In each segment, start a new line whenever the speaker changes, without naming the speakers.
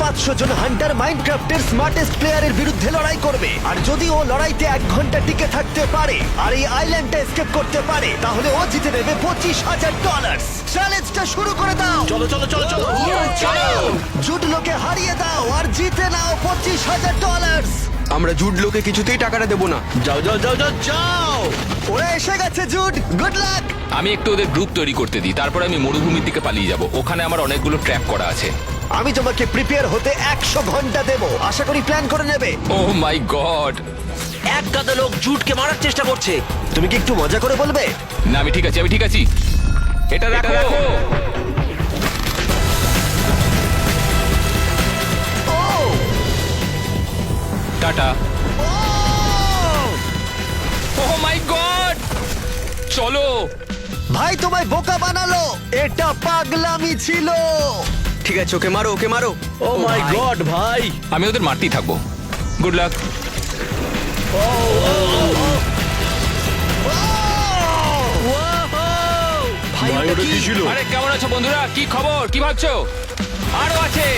500 জন Hunter মাইনক্রাফটের smartest প্লেয়ারের বিরুদ্ধে লড়াই করবে। আর যদি ও লড়াইতে 1 ঘন্টা টিকে থাকতে পারে আর এই আইল্যান্ডটা এসকেপ করতে পারে, তাহলে ও জিতে নেবে $25,000। চ্যালেঞ্জটা শুরু করে দাও।
চলো চলো চলো চলো চলো।
জুডলোকে হারিয়ে দাও আর জিতে নাও $25,000।
আমরা জুড লোকে কিছুতেই টাকাটা দেবো না।
যাও যাও যাও যাও যাও।
ওরা এসে গেছে জুড, গুড লাক।
আমি একটু ওদের গ্রুপ তৈরি করতে দিই, তারপর আমি মরুভূমির দিকে পালিয়ে যাব। ওখানে আমার অনেকগুলো ট্র্যাপ করা আছে।
আমি তোমাকে প্রিপেয়ার হতে 100 ঘন্টা দেব। আশা করি প্ল্যান করে নেবে।
ও মাই গড!
এক গাদা লোক জুটকে মারার চেষ্টা করছে।
তুমি কি একটু মজা করে বলবে?
না, আমি ঠিক আছি, আমি ঠিক আছি। এটা রাখো।
ও
টাটা।
ও
ও মাই গড! চলো।
ভাই তোমায় বোকা বানালো। এটা পাগলামি ছিল।
ঠিক আছে, ওকে মারো, ওকে মারো।
ও মাই গড ভাই।
আমি ওদের মারতেই থাকবো। Good luck.
ভাই ওটা কি ছিল?
আরে কেমন আছো বন্ধুরা? কি খবর? কি ভাবছো? আরো আছে।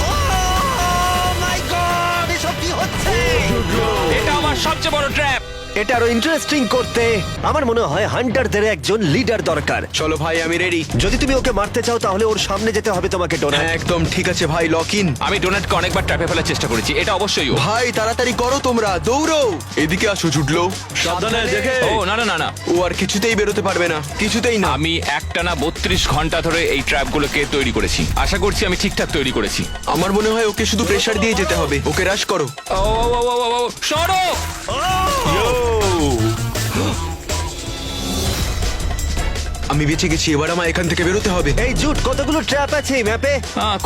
ও মাই গড, এসব কি হচ্ছে?
এটা আমার সবচেয়ে বড় ট্র্যাপ।
এটা আরো ইন্টারেস্টিং করতে আমার মনে হয় হান্টারদের একজন লিডার দরকার।
চলো ভাই, আমি রেডি।
যদি তুমি ওকে মারতে চাও তাহলে ওর সামনে যেতে হবে তোমাকে, ডোনাল্ড।
হ্যাঁ একদম ঠিক আছে ভাই, লক ইন।
আমি ডোনাটকে অনেকবার ট্র্যাপে ফেলার চেষ্টা করেছি। এটা অবশ্যই ও।
ভাই তাড়াতাড়ি করো, তোমরা দৌড়ো। এদিকে আসো জুডলো।
সাবধানে দেখে।
ও না না না না,
ও আর কিছুতেই বেরোতে পারবে না, কিছুতেই না।
আমি একটানা 32 ঘন্টা ধরে এই ট্র্যাপগুলোকে তৈরি করেছি। আশা করছি আমি ঠিকঠাক তৈরি করেছি।
আমার মনে হয় ওকে শুধু প্রেসার দিয়ে যেতে হবে। ওকে রাশ করো।
ও ও ও ও ও, সরো!
আমি বেঁচে গেছি, এবার আমার এখান থেকে বেরোতে হবে।
এই জুট, কতগুলো ট্র্যাপ আছে এই ম্যাপে?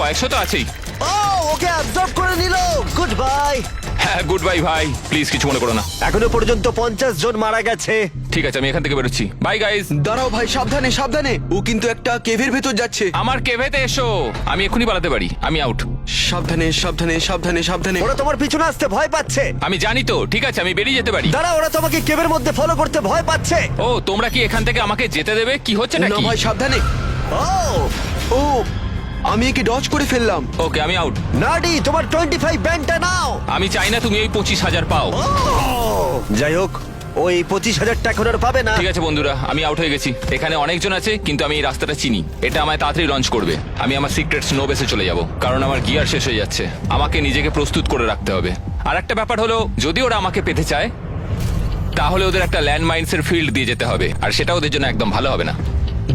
কয়েকশো তো আছেই।
ও ওকে অ্যাবজর্ব করে নিল। Good bye.
হ্যাঁ, গুড বাই ভাই। প্লিজ কিছু মনে করো না।
এখনো পর্যন্ত 50 জন মারা গেছে।
ঠিক আছে, আমি এখান থেকে বেরোচ্ছি। By guys.
দাঁড়াও ভাই, সাবধানে সাবধানে। ও কিন্তু একটা কেভের ভেতর যাচ্ছে।
আমার কেভেতে এসো, আমি এক্ষুনি পালাতে পারি। আমি আউট।
সাবধানে সাবধানে সাবধানে সাবধানে।
ওরা তোমার পিছনে আসতে ভয় পাচ্ছে।
আমি জানি তো। ঠিক আছে, আমি বেরিয়ে যেতে পারি।
দাঁড়া, ওরা তোমাকে কেবের মধ্যে ফলো করতে ভয় পাচ্ছে।
ও, তোমরা কি এখান থেকে আমাকে যেতে দেবে? কি হচ্ছে
না
নাকি?
ভাই সাবধানে।
ও
ও আমি একে ডজ করে ফেললাম।
ওকে, আমি আউট।
নাডি, তোমার 25 ব্যান্ডটা নাও।
আমি চাই না তুমি এই 25,000 পাও।
ও যাই হোক, ওই 25,000 টাকা এখন আর পাবে না।
ঠিক আছে বন্ধুরা, আমি আউট হয়ে গেছি। এখানে অনেকজন আছে, কিন্তু আমি এই রাস্তাটা চিনি। এটা আমায় তাড়াতাড়ি লঞ্চ করবে। আমি আমার সিক্রেট স্নো বেসে চলে যাব, কারণ আমার গিয়ার শেষ হয়ে যাচ্ছে। আমাকে নিজেকে প্রস্তুত করে রাখতে হবে। আর একটা ব্যাপার হলো, যদি ওরা আমাকে পেতে চায় তাহলে ওদের একটা ল্যান্ড মাইন্সের ফিল্ড দিয়ে যেতে হবে, আর সেটা ওদের জন্য একদম ভালো হবে না।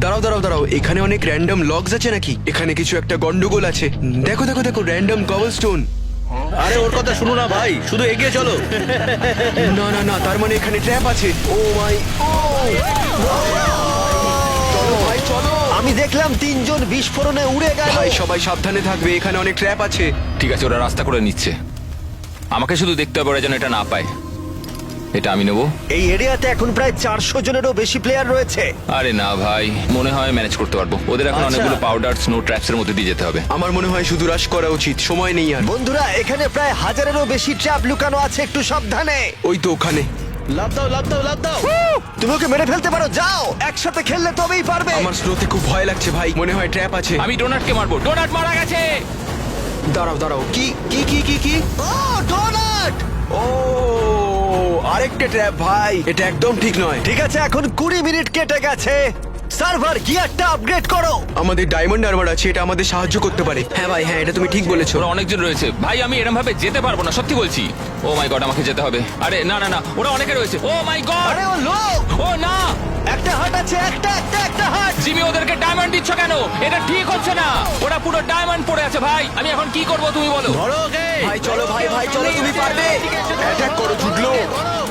দাঁড়াও দাঁড়াও দাঁড়াও, এখানে অনেক র্যান্ডম লগস আছে নাকি? এখানে কিছু একটা গন্ডগোল আছে। দেখো দেখো দেখো, র্যান্ডম কবলস্টোন।
আরে ওর কথা শুনো না ভাই, শুধু এগিয়ে চলো।
না না না, তার মানে এখানে ট্র্যাপ আছে। ও মাই, চলো ভাই চলো।
আমি দেখলাম 3 জন বিস্ফোরণে উড়ে গেল।
ভাই সবাই সাবধানে থাকবে, এখানে অনেক ট্র্যাপ আছে।
ঠিক আছে, ওরা রাস্তা করে নিচ্ছে। আমাকে শুধু দেখতে হবে ওরা যেন এটা না পায়। এটা আমি নেবো।
এই এরিয়াতে এখন প্রায় 400 জনেরও বেশি প্লেয়ার রয়েছে।
আরে না ভাই, মনে হয় ম্যানেজ করতে পারবো। ওদের এখন
আচ্ছা।
অনেকগুলো পাউডার স্নো ট্র্যাপস এর মধ্যে দিয়ে যেতে হবে।
আমার মনে হয় শুধু রাশ করা উচিত, সময় নেই আর।
বন্ধুরা, এখানে প্রায় 1000-এরও বেশি ট্র্যাপ লুকানো আছে, একটু সাবধানে।
ওই তো ওখানে।
লাফ দাও লাফ দাও লাফ দাও।
তুমি ওকে মেরে ফেলতে পারো, যাও। একসাথে খেললে তবেই পারবে।
আমার স্নোতে খুব ভয় লাগছে ভাই, মনে হয় ট্র্যাপ আছে।
আমি ডোনাটকে মারবো। ডোনাট মারা গেছে।
দাঁড়াও দাঁড়াও, কি কি কি কি কি?
ও ডোনাট!
ও আরেকটা ট্র্যাপ ভাই, এটা একদম ঠিক নয়।
ঠিক আছে, এখন 20 মিনিট কেটে গেছে। সার্ভার গিয়ারটা আপগ্রেড করো।
আমাদের ডায়মন্ড আর্মার আছে, এটা আমাদের সাহায্য করতে পারে। হ্যাঁ ভাই হ্যাঁ, এটা তুমি ঠিক বলেছো।
ওরা অনেকজন রয়েছে ভাই, আমি এরকম ভাবে যেতে পারবো না, সত্যি বলছি। ও মাই গড, আমাকে যেতে হবে। আরে না না না, ওরা অনেকে রয়েছে। ও মাই গড!
আরে ও লোক!
ও না!
একটা হাট আছে, একটা হাট।
জিমি, ওদেরকে ডায়মন্ড দিচ্ছ কেন? এটা ঠিক হচ্ছে না। ওরা পুরো ডায়মন্ড পড়ে আছে ভাই। আমি এখন কি করব তুমি বলো?
ধরো ওকে।
ভাই চলো ভাই, ভাই চলো, তুমি পারবে। অ্যাটাক করো জুডলো।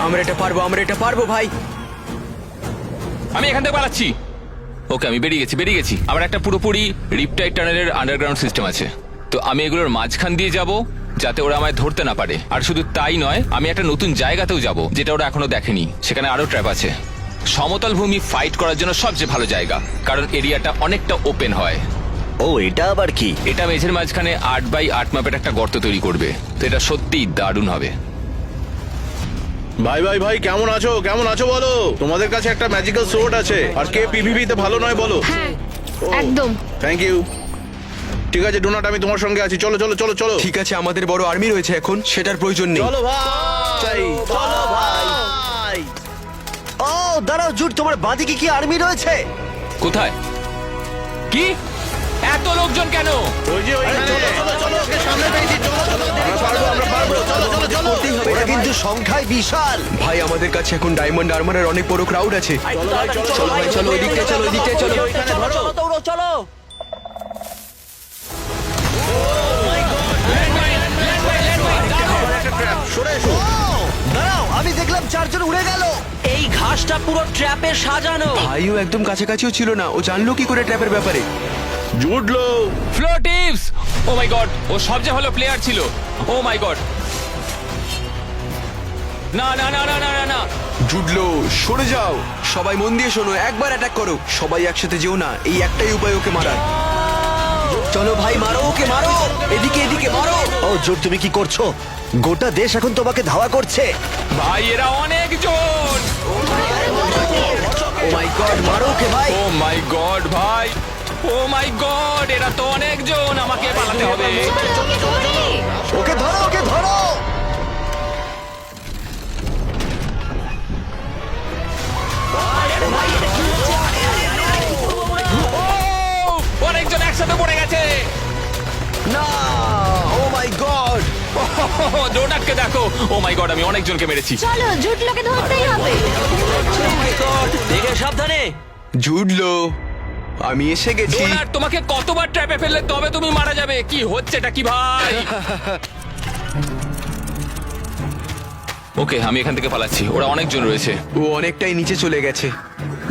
আমরা এটা পারবো, আমরা এটা পারবো ভাই।
আমি এখান থেকে পালাচ্ছি। ওকে, আমি বেরিয়ে গেছি। আমার একটা পুরোপুরি রিপটাইড টানেলের আন্ডারগ্রাউন্ড সিস্টেম আছে। তো আমি এগুলোর মাঝখান দিয়ে যাব, যাতে ওরা আমায় ধরতে না পারে। আর শুধু তাই নয়, আমি একটা নতুন জায়গাতেও যাব, যেটা ওরা এখনো দেখেনি। সেখানে আরো ট্র্যাপ আছে। সমতল ভূমি ফাইট করার জন্য সবচেয়ে ভালো জায়গা, কারণ এরিয়াটা অনেকটা ওপেন হয়।
ও, এটা আবার কি?
এটা মেঝের মাঝখানে 8x8 ম্যাপের একটা গর্ত তৈরি করবে। তো এটা সত্যিই দারুণ হবে।
ভাই ভাই ভাই, কেমন আছো কেমন আছো বলো। তোমাদের কাছে একটা ম্যাজিক্যাল সোর্ড আছে। আর কে পিভিপি তে ভালো নয় বলো।
হ্যাঁ একদম।
Thank you. ঠিক আছে ডোনাট, আমি তোমার সঙ্গে আছি। চলো চলো চলো চলো।
ঠিক আছে, আমাদের বড় আর্মি রয়েছে এখন, সেটার প্রয়োজন নেই।
চলো ভাই, চলো ভাই।
ও দাঁড়াও জুট, তোমার বাঁদিকে কি আর্মি রয়েছে?
কোথায়? কি এত লোকজন কেন?
ওই যে ওইখানে। চলো চলো, ওকে সামনে পেয়েছি। চলো চলো, আমরা পারবো। চলো চলো চলো।
ওরা কিন্তু সংখ্যায় বিশাল।
ভাই আমাদের কাছে এখন ডায়মন্ড আর্মারের অনেক বড় ক্রাউড আছে। চলো ভাই চলো, ওইদিকটায় চলো, ওইদিকটায় চলো।
ওইখানে ধরো। সরে এসো।
ও দাঁড়াও, আমি দেখলাম 4 জন উড়ে গেল।
এই ঘাসটা পুরো ট্র্যাপে সাজানো।
ভাইও একদম কাছাকাছিও ছিল না, ও জানলো কি করে ট্র্যাপের ব্যাপারে?
জুডলো।
ফ্লো টিপস, ও মাই গড, ও সবচেয়ে ভালো প্লেয়ার ছিল। ও মাই গড, না না না না না না না।
জুডলো সরে যাও। সবাই মন দিয়ে শোনো, একবার অ্যাটাক করো। সবাই একসাথে যেও না, এই একটাই উপায় ওকে মারার।
চলো ভাই, মারো ওকে, মারো। এদিকে এদিকে মারো।
ও জুট, তুমি কি করছো? গোটা দেশ এখন তোমাকে ধাওয়া করছে।
ভাই এরা অনেক জন।
ও মাই গড, মারো ওকে ভাই।
ও মাই গড ভাই, ও মাই গড, এরা তো অনেক জন, আমাকে পালাতে হবে।
ওকে ধরো, ওকে ধরো।
ও, অনেকজন একসাথে পড়ে গেছে।
না, ও মাই গড।
ডোনাটকে দেখো, ও মাই গড, আমি অনেকজনকে মেরেছি।
চলো জুটলোকে ধরতেই হবে।
দেখে সাবধানে।
জুডলো, আমি এসে গেছি।
ডোনাট, তোমাকে কতবার ট্র্যাপে ফেললে তবে তুমি মারা যাবে? কি হচ্ছে এটা কি ভাই? ওকে, আমি এখান থেকে পালাচ্ছি, ওরা অনেকজন রয়েছে।
ও অনেকটাই নিচে চলে গেছে।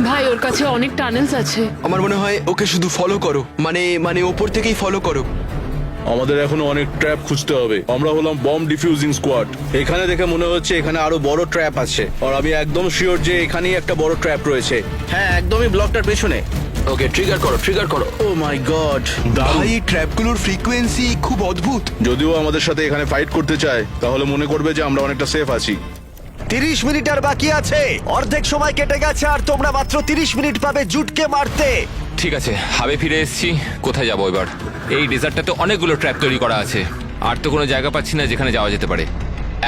ভাই ওর কাছে অনেক টানেলস আছে।
আমার মনে হয় ওকে শুধু ফলো করো, মানে ওপর থেকেই ফলো করো।
আমাদের এখনো অনেক ট্র্যাপ খুঁজতে হবে। আমরা হলাম বম্ব ডিফিউজিং স্কোয়াড। এখানে দেখে মনে হচ্ছে এখানে আরো বড় ট্র্যাপ আছে, আর আমি একদম শিওর যে এখানেই একটা বড় ট্র্যাপ রয়েছে। হ্যাঁ, একদমই ব্লকটার পেছনে। ওকে, ট্রিগার করো, ট্রিগার করো। ও মাই গড,
ভাই এই ট্র্যাপগুলোর ফ্রিকোয়েন্সি খুব অদ্ভুত।
যদিও আমাদের সাথে এখানে ফাইট করতে চায়, তাহলে মনে করবে যে আমরা অনেকটা সেফ আছি।
30 মিনিট আর বাকি আছে। অর্ধেক সময় কেটে গেছে আর তোমরা মাত্র 30 মিনিট পাবে জুটকে মারতে।
ঠিক আছে, হাবে ফিরে এসেছি। কোথায় যাবো এবার? এই ডেজার্টটাতে অনেকগুলো ট্র্যাপ তৈরি করা আছে, আর তো কোনো জায়গা পাচ্ছি না যেখানে যাওয়া যেতে পারে।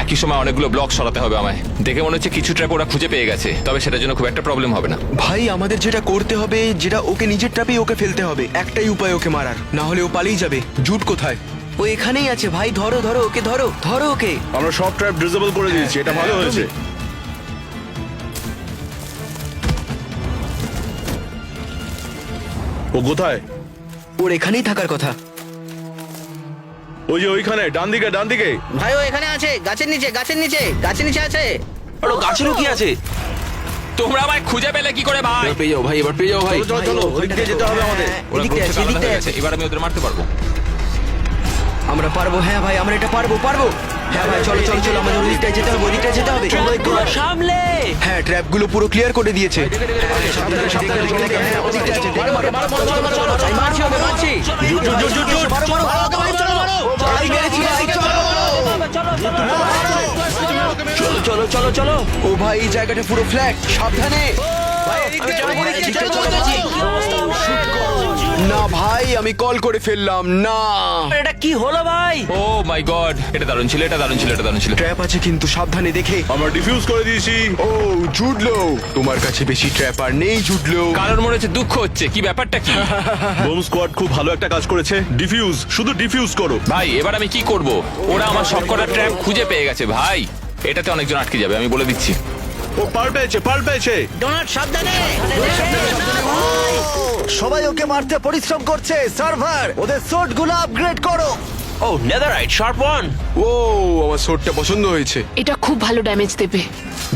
একই সময় অনেকগুলো ব্লক সরাতে হবে আমায়। দেখে মনে হচ্ছে কিছু ট্র্যাপ ওরা খুঁজে পেয়ে গেছে, তবে সেটার জন্য খুব একটা প্রবলেম হবে না।
ভাই আমাদের যেটা করতে হবে, যেটা ওকে নিজের ট্র্যাপেই ওকে ফেলতে হবে। একটাই উপায় ওকে মারার, না হলে ও পালিয়ে যাবে। জুট কোথায়?
ও এখানেই আছে ভাই, ধরো ধরো ওকে, ধরো ধরো ওকে।
আমরা সব ট্র্যাপ ডিসেবল করে দিয়েছি, এটা ভালো হয়েছে। ও কোথায়?
ওর এখানেই থাকার কথা।
ওই যে ওইখানে, ডান দিকে, ডান দিকে।
ভাই ও এখানে আছে, গাছের নিচে, গাছের নিচে, গাছের নিচে আছে।
আর ও গাছেরও কি আছে?
তোমরা আমায় খুঁজে পেলে কি করে ভাই?
পেয়ে যাও ভাই, এবার পেয়ে যাও ভাই।
চলো চলো, ওই দিকে যেতে হবে আমাদের।
ওরা
এদিকটায়
group
আছে,
থেকে আলাদা
এদিকটায়
হয়ে
আছে।
গেছে, এবার আমি ওদের মারতে পারবো।
আমরা পারবো, হ্যাঁ ভাই, আমরা এটা পারবো, পারবো। হ্যাঁ ভাই, চলো চলো চলো, আমাদের ওদিকটায় যেতে হবে, ওদিকটায় যেতে হবে। ট্র্যাপগুলো সামলে।
হ্যাঁ, ট্র্যাপগুলো পুরো ক্লিয়ার করে দিয়েছে।
আমি মারছি ওকে, মারছি। মারো, মারো, ওকে মারো, চলো, মারো। ভাই, মেরেছি, ভাই, চলো। চলো চলো চলো চলো।
ও ভাই, এই জায়গাটা পুরো ফ্ল্যাট, সাবধানে। না ভাই, আমি কল করে ফেললাম। না,
এটা কি হলো ভাই?
ও মাই গড, এটা দারুণ ছিল, এটা দারুণ ছিল, এটা দারুণ ছিল।
ট্র্যাপ আছে কিন্তু সাবধানে দেখে।
আমরা ডিফিউজ করে দিয়েছি।
ও জুডলো, তোমার কাছে বেশি ট্র্যাপ আর নেই জুডলো।
কারণ মনে হচ্ছে দুঃখ হচ্ছে, কি ব্যাপারটা কি?
বোম স্কোয়াড খুব ভালো একটা কাজ করেছে। ডিফিউজ, শুধু ডিফিউজ করো।
ভাই এবার আমি কি করব? ওরা আমার সবকটা ট্র্যাপ খুঁজে পেয়ে গেছে ভাই। এটাতে অনেকজন আটকে যাবে, আমি বলে দিচ্ছি।
ও পার পেয়েছে, পার পেয়েছে।
ডোনাট সাবধানে।
সবাই ওকে মারতে পরিশ্রম করছে। সার্ভার, ওদের সোর্ড গুলো আপগ্রেড করো।
ও নেদাররাইট শার্প ওয়ান।
ও, আমার শটটা পছন্দ হয়েছে।
এটা খুব ভালো ড্যামেজ দেবে।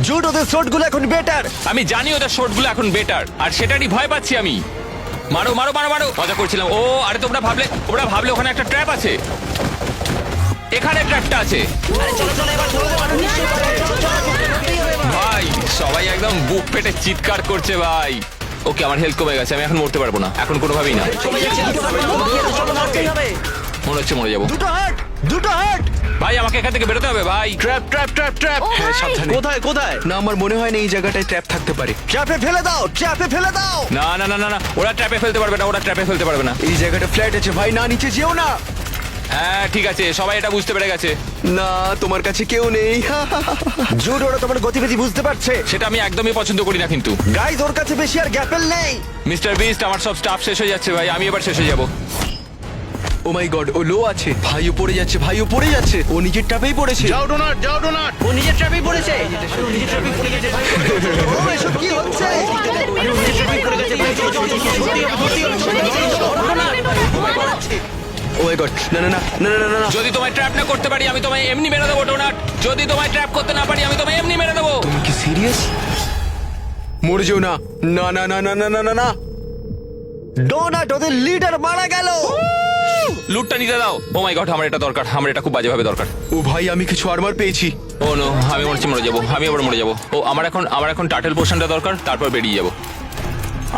জুট, ওদের সোর্ড গুলো এখন বেটার।
আমি জানি ওদের শটগুলো এখন বেটার, আর সেটারই ভয় পাচ্ছি আমি। মারো মারো মারো মারো, মজা করছিলাম। ও আরে ওরা ভাবলে ওখানে একটা ট্র্যাপ আছে। এখানে ট্র্যাপটা আছে। ভাই সবাই একদম বুক পেটে চিৎকার করছে ভাই। ওকে, আমার হেলথ কমে গেছে, আমি এখন মরতে পারবো না, এখন কোনোভাবেই না। মনে হচ্ছে মরে যাবো।
দুটো হার্ট, দুটো হার্ট।
ভাই আমাকে এখান থেকে বেরোতে হবে ভাই।
ট্র্যাপ ট্র্যাপ ট্র্যাপ ট্র্যাপ
হ্যাঁ সাবধানে।
কোথায় কোথায়?
না আমার মনে হয় না এই জায়গাটায় ট্র্যাপ থাকতে পারে।
ট্র্যাপে ফেলে দাও, ট্র্যাপে ফেলে দাও।
না না না না না, ওরা ট্র্যাপে ফেলতে পারবে না, ওরা ট্র্যাপে ফেলতে পারবে না।
এই জায়গাটা ফ্ল্যাট আছে ভাই, না নিচে যেও না।
হ্যাঁ ঠিক আছে, সবাই এটা বুঝতে পেরে গেছে।
না তোমার কাছে কেউ নেই।
জুড ওরা তোমার গতিবিধি বুঝতে পারছে।
সেটা আমি একদমই পছন্দ করি না কিন্তু।
গাইজ ওর কাছে বেশি আর গ্যাপেল নেই।
মিস্টার বিস্ট, আমার সব স্টাফ শেষ হয়ে যাচ্ছে ভাই, আমি এবার শেষ হয়ে যাবো।
ও মাই গড, ও লো আছে। ভাইও পড়ে যাচ্ছে, ভাইও পড়ে যাচ্ছে। ও নিজের ট্র্যাপেই পড়েছে।
যাও ডোনাট, যাও ডোনাট।
ও নিজের ট্র্যাপেই পড়েছে।
ও এসব কি হচ্ছে?
ও মাই গড, না না না না না না না।
যদি তোমায় ট্র্যাপ না করতে পারি আমি তোমায় এমনি মেরে দেবো ডোনাট। যদি তোমায় ট্র্যাপ করতে না পারি আমি তোমায় এমনি মেরে দেবো।
তুমি কি সিরিয়াস? মরে যেও না। না না না না না না না না।
ডোনাট ওদের লিডার মারা গেল।
লুটটা নিতে দাও। ও মাই গড, আমার এটা দরকার, আমার এটা খুব বাজেভাবে দরকার।
ও ভাই আমি কিছু আর্মার পেয়েছি।
ও নো, আমি মরে যাবো, আমি আবার মরে যাবো। ও আমার এখন টার্টেল পোর্শনটা দরকার, তারপর বেরিয়ে যাবো।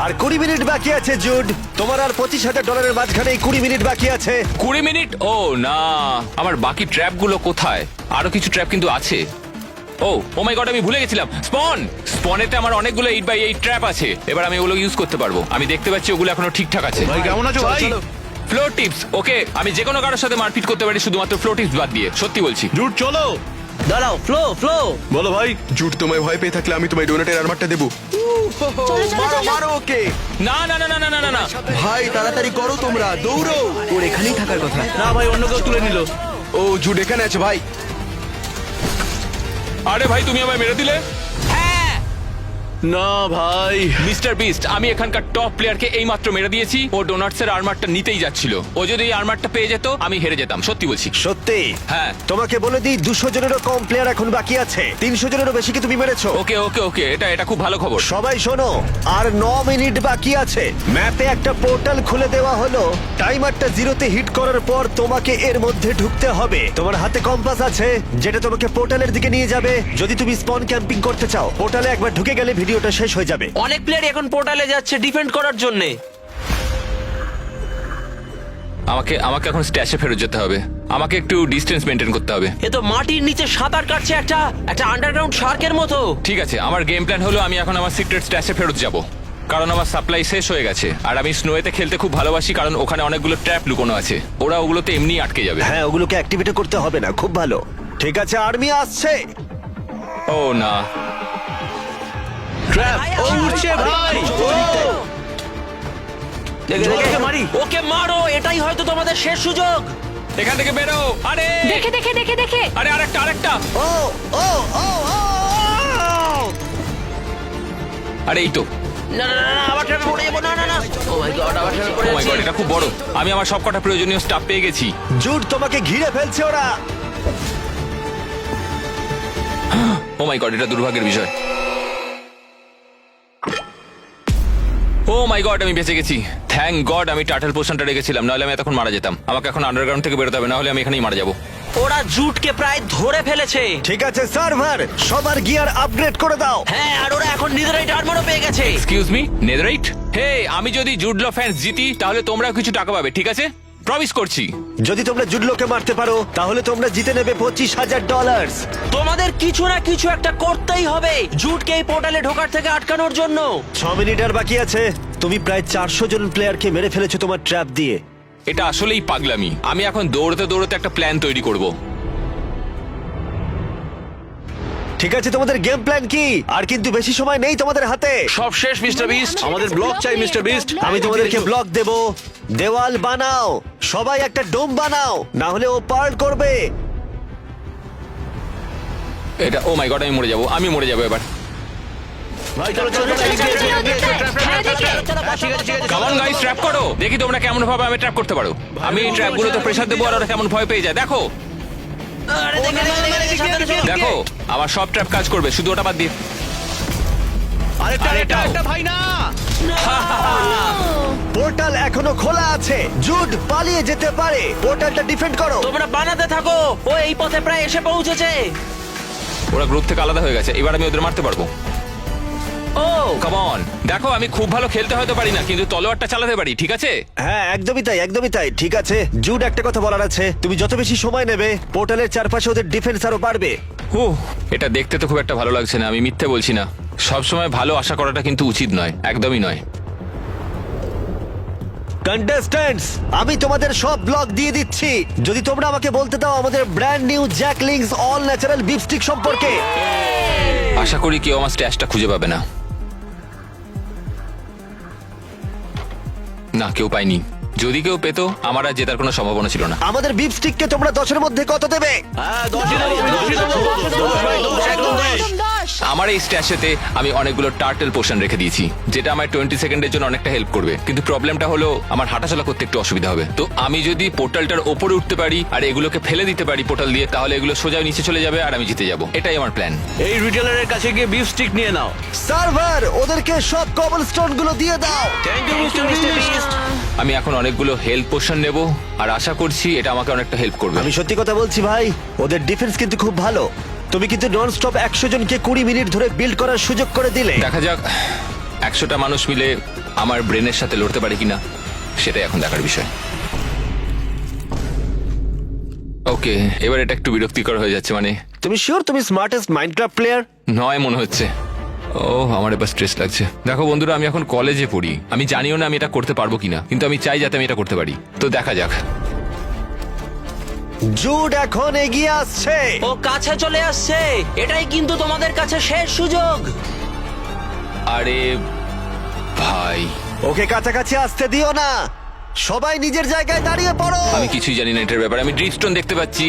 আর 20 মিনিট বাকি আছে জুড। তোমার আর $25,000 মাঝখানে 20 মিনিট বাকি আছে।
20 মিনিট? ও না, আমার বাকি ট্র্যাপ গুলো কোথায়? আরো কিছু ট্র্যাপ কিন্তু আছে। ও মাই গড, আমি ভুলে গেছিলাম। স্পনেতে আমার অনেকগুলো 8x8 ট্র্যাপ আছে। এবার আমি ওগুলো ইউজ করতে পারবো। আমি দেখতে পাচ্ছি ওগুলো এখনো ঠিকঠাক আছে।
ভাই কেমন আছো ভাই?
ফ্লোর টিপস, ওকে, আমি যে কোনো কারোর সাথে মারপিট করতে পারি শুধুমাত্র ফ্লোর টিপস বাদ দিয়ে, সত্যি বলছি।
জুট চলো।
দাঁড়াও, ফ্লো।
বলো ভাই।
জুট তোমায় ভয় পেয়ে থাকলে আমি তোমায় ডোনাটের আর্মারটা দেবো। মারো মারো ওকে।
না না না না না না না,
ভাই তাড়াতাড়ি করো, তোমরা দৌড়ো। ওর এখানেই থাকার কথা।
না ভাই, অন্য কেউ তুলে নিল।
ও জুট এখানে আছে ভাই।
আরে ভাই তুমি আমায় মেরে দিলে।
না ভাই।
মিস্টার বিস্ট, আমি এখানকার টপ প্লেয়ারকে এইমাত্র মেরে দিয়েছি। ও ডোনাটসের আর্মারটা নিতেই যাচ্ছিল। ও যদি এই আর্মারটা পেয়ে যেত আমি হেরে যেতাম, সত্যি বলছি।
সত্যি?
হ্যাঁ।
তোমাকে বলে দিই 200 জনেরও কম প্লেয়ার এখন বাকি আছে। 300 জনেরও বেশি কি তুমি মেরেছো?
ওকে ওকে ওকে, এটা খুব ভালো খবর।
সবাই শোনো, আর 9 মিনিট বাকি আছে। ম্যাপে একটা পোর্টাল খুলে দেওয়া হলো। টাইমারটা 0-তে হিট করার পর তোমাকে এর মধ্যে ঢুকতে হবে। তোমার হাতে কম্পাস আছে যেটা তোমাকে পোর্টালের দিকে নিয়ে যাবে যদি তুমি স্পন ক্যাম্পিং করতে চাও। পোর্টালে একবার ঢুকে গেলে ভিডিওটা শেষ হয়ে যাবে।
অনেক প্লেয়ার এখন পোর্টালে যাচ্ছে ডিফেন্ড করার জন্য।
আমাকে এখন স্ট্যাশে ফেরত যেতে হবে। আমাকে একটু ডিস্টেন্স মেনটেন করতে হবে।
এ তো মাটির নিচে সাঁতার কাটছে একটা আন্ডারগ্রাউন্ড শার্কের মতো।
ঠিক আছে, আমার গেম প্ল্যান হলো আমি এখন আমার সিক্রেট স্ট্যাশে ফেরত যাব, কারণ আমার সাপ্লাই শেষ হয়ে গেছে। আর আমি স্নোয়েতে খেলতে খুব ভালোবাসি, কারণ ওখানে অনেকগুলো ট্র্যাপ লুকোনো আছে। ওরা ওগুলোতে এমনি আটকে যাবে।
হ্যাঁ, ওগুলোকে অ্যাক্টিভেট করতে হবে না। খুব ভালো। ঠিক আছে, আর্মি আসছে।
ও না,
ট্র্যাপ। ও উঠছে ভাই।
ওকে মারো, এটাই হয়তো তোমাদের শেষ সুযোগ।
এখান থেকে বেরো। আরে
দেখে
আরে আরেকটা।
ও ও ও ও!
আরে এই তো।
না আবার ট্র্যাপে পড়ে যাবো। না ও মাই গড, আবার ট্র্যাপে পড়ে
ও মাই গড,
যাচ্ছি।
এটা খুব বড়। আমি আমার সবকটা প্রয়োজনীয় স্টাফ পেয়ে গেছি।
জুড, তোমাকে ঘিরে ফেলছে ওরা।
ও মাই গড, এটা দুর্ভাগ্যের বিষয়। ও মাই গড, আমি বেঁচে গেছি। থ্যাংক গড আমি টার্টল পোশনটা রেখেছিলাম, নাহলে আমি এতক্ষণ মারা যেতাম। আমাকে এখন আন্ডারগ্রাউন্ড থেকে বেরোতে হবে, নাহলে আমি এখানেই মারা যাবো।
ওরা জুটকে প্রায় ধরে ফেলেছে।
ঠিক আছে সার্ভার, সবার গিয়ার আপগ্রেড করে দাও।
হ্যাঁ, আর ওরা এখন নেদাররাইট আর্মারও পেয়ে গেছে।
Excuse me, নেদাররাইট? হে, আমি যদি জুডলো ফ্যান্স জিতি তাহলে তোমরাও কিছু টাকা পাবে, ঠিক আছে? প্রমিস করছি।
যদি তোমরা জুডলোকে মারতে পারো তাহলে তোমরা জিতে নেবে $25,000।
তোমাদের কিছু না কিছু একটা করতেই হবে জুটকে এই পোর্টালে ঢোকার থেকে আটকানোর জন্য।
6 মিনিট আর বাকি আছে। তুমি প্রায় 400 জন প্লেয়ারকে মেরে ফেলেছো তোমার ট্র্যাপ দিয়ে।
এটা আসলেই পাগলামি। আমি এখন দৌড়তে একটা প্ল্যান তৈরি করব।
ঠিক আছে, তোমাদের গেম প্ল্যান কি? আর কিন্তু বেশি সময় নেই তোমাদের হাতে।
সব শেষ মিস্টার বিস্ট। আমাদের ব্লক চাই মিস্টার বিস্ট।
আমি তোমাদেরকে ব্লক দেব। দেওয়াল বানাও, সবাই একটা ডোম বানাও, না হলে ও পার্ল করবে।
এটা, ও মাই গড, আমি মরে যাবো এবার।
ভাই চলো চলো
কাম অন গাইস, ট্র্যাপ করো। দেখি তোমরা কেমন ভাবে আমি ট্র্যাপ করতে পারো। আমি এই ট্র্যাপগুলোতে প্রেসার দেবো আর ওরা কেমন ভয় পেয়ে যায়। দেখো দেখো, আমার সব ট্র্যাপ কাজ করবে, শুধু ওটা বাদ দিয়ে।
আরেকটা ভাই না।
পোর্টাল এখনো খোলা আছে। জুড পালিয়ে যেতে পারে। পোর্টালটা ডিফেন্ড করো।
তোমরা বানাতে থাকো, ও এই পথে প্রায় এসে পৌঁছেছে।
ওরা গ্রুপ থেকে আলাদা হয়ে গেছে, এবার আমি ওদের মারতে পারবো।
ও
কাম অন, দেখো আমি খুব ভালো খেলতে হয়তো পারি না, কিন্তু তলোয়ারটা চালাতে পারি, ঠিক আছে?
হ্যাঁ একদমই তাই, একদমই তাই। ঠিক আছে জুড, একটা কথা বলার আছে। তুমি যত বেশি সময় নেবে পোর্টালের চারপাশে ওদের ডিফেন্স আরো বাড়বে।
এটা দেখতে তো খুব একটা ভালো লাগছে না, আমি মিথ্যে বলছি না। সব সময় ভালো আশা করাটা কিন্তু উচিত নয়, একদমই নয়।
কন্টেস্ট্যান্টস, আমি তোমাদের সব ব্লগ দিয়ে দিচ্ছি যদি তোমরা আমাকে বলতে দাও আমাদের brand new Jack Link's all natural beef stick সম্পর্কে।
আশা করি কেউ আমার স্ট্যাশটা খুঁজে পাবে না। না, কেউ পায়নি। যদি কেউ পেত, আমার আর জেতার কোনো সম্ভাবনা ছিল না।
আমাদের বিফ স্টিককে তোমরা 10-এর মধ্যে কত দেবে?
আমার এই স্ট্যাশেতে আমি অনেকগুলো টার্টেল পোশন রেখে দিয়েছি, যেটা আমার 20 সেকেন্ডের জন্য অনেকটা হেল্প করবে। কিন্তু প্রবলেমটা হলো আমার হাঁটাচলা করতে একটু অসুবিধা হবে। তো আমি যদি পোর্টালটার ওপরে উঠতে পারি আর এগুলোকে ফেলে দিতে পারি পোর্টাল দিয়ে, তাহলে এগুলো সোজা নিচে চলে যাবে আর আমি জিতে যাব। এটাই আমার প্ল্যান।
এই রিটেলারের কাছে গিয়ে বিফ স্টিক নিয়ে নাও।
সার্ভার, ওদেরকে সব কবলস্টোন গুলো দিয়ে দাও।
আমি এখন অনেকগুলো হেল্প পোশন নেব আর আশা করছি এটা আমাকে অনেকটা হেল্প করবে।
আমি সত্যি কথা বলছি ভাই, ওদের ডিফেন্স কিন্তু খুব ভালো। তুমি কিন্তু নন স্টপ 100 জনকে 20 মিনিট ধরে বিল্ড করার সুযোগ করে দিলে।
দেখা যাক 100টা মানুষ মিলে আমার ব্রেনের সাথে লড়তে পারে কিনা, সেটাই এখন দেখার বিষয়। ওকে, এবার এটা একটু বিরক্তিকর হয়ে যাচ্ছে। মানে
তুমি শিওর তুমি স্মার্টেস্ট মাইনক্রাফট প্লেয়ার?
নয় মনে হচ্ছে। ও, আমার এবার স্ট্রেস লাগছে। দেখো বন্ধুরা, আমি এখন কলেজে পড়ি, আমি জানিও না আমি এটা করতে পারবো কিনা, কিন্তু আমি চাই যাতে আমি এটা করতে পারি। তো দেখা যাক।
জুড এখন এগিয়ে আসছে।
ও কাছে চলে আসছে, এটাই কিন্তু তোমাদের কাছে শেষ সুযোগ।
আরে ভাই,
ওকে কাছাকাছি আসতে দিও না। সবাই নিজের জায়গায় দাঁড়িয়ে পড়ো।
আমি কিছুই জানি না এটার ব্যাপারে। আমি ড্রিপস্টোন দেখতে পাচ্ছি।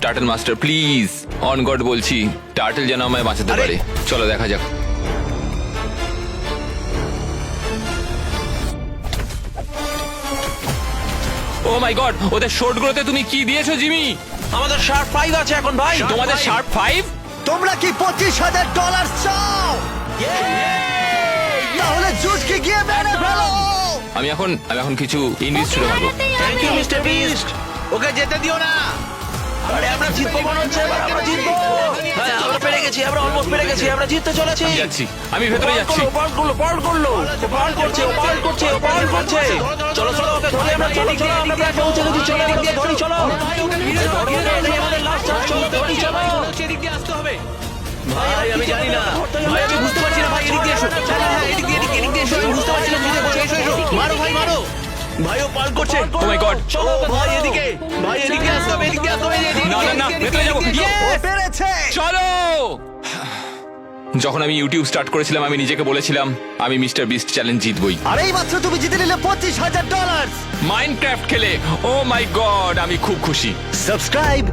Turtle master please, on god বলছি, টার্টল যেন আমায় বাঁচাতে পারে। চলো দেখা যাক। ও মাই গড, ওদের শর্ট গুলোতে তুমি কি দিয়েছো জিমি?
আমাদের শার্প 5 আছে এখন ভাই।
তোমাদের শার্প 5?
তোমরা কি $25,000 চাও? তাহলে জুডকে গিয়ে মেরে ফেলো।
আমি এখন কিছু ইংলিশ ছুড়ে মারবো।
Thank you mister Beast.
Okay যেতে দিও না।
আরে আমরা জিতবো মনে হচ্ছে, এবার আমরা জিতবো। হ্যাঁ, আমরা পেরে গেছি, আমরা অলমোস্ট পেরে গেছি, আমরা জিততে চলেছি।
আমি যাচ্ছি, আমি ভেতরে যাচ্ছি।
পাল করলো, পাল করলো, পাল করছে, ও পাল করছে, ও পাল করছে। চলো চলো, ওকে ধরে আমরা, চলো চলো, আমরা প্রায় পৌঁছে গেছি। চলো আমরা ধরি, চলো। এটাই আমাদের লাস্ট চান্স, চলো ধরি, চলো।
ভাই আমি জানি না, ভাই আমি বুঝতে পারছি না। ভাই এদিক দিয়ে এসো। হ্যাঁ এদিক দিয়ে এসো। আমি বুঝতে পারছি না। এসো মারো ভাই, মারো ভাই। ও পাল করছে।
ও মাই গড,
চলো
ভাই এদিকে, ভাই এদিকে আসতে হবে, এদিকে আসতে হবে।
না না না, ভেতরে যাবো।
ও পেরেছে।
চলো। যখন আমি ইউটিউব স্টার্ট করেছিলাম, আমি নিজেকে বলেছিলাম আমি মিস্টার বিস্ট চ্যালেঞ্জ জিতবই।
আর এই মাত্র তুমি জিতে নিলে $25,000।
মাইনক্রাফট খেলে। ও মাই গড, আমি খুব খুশি।
সাবস্ক্রাইব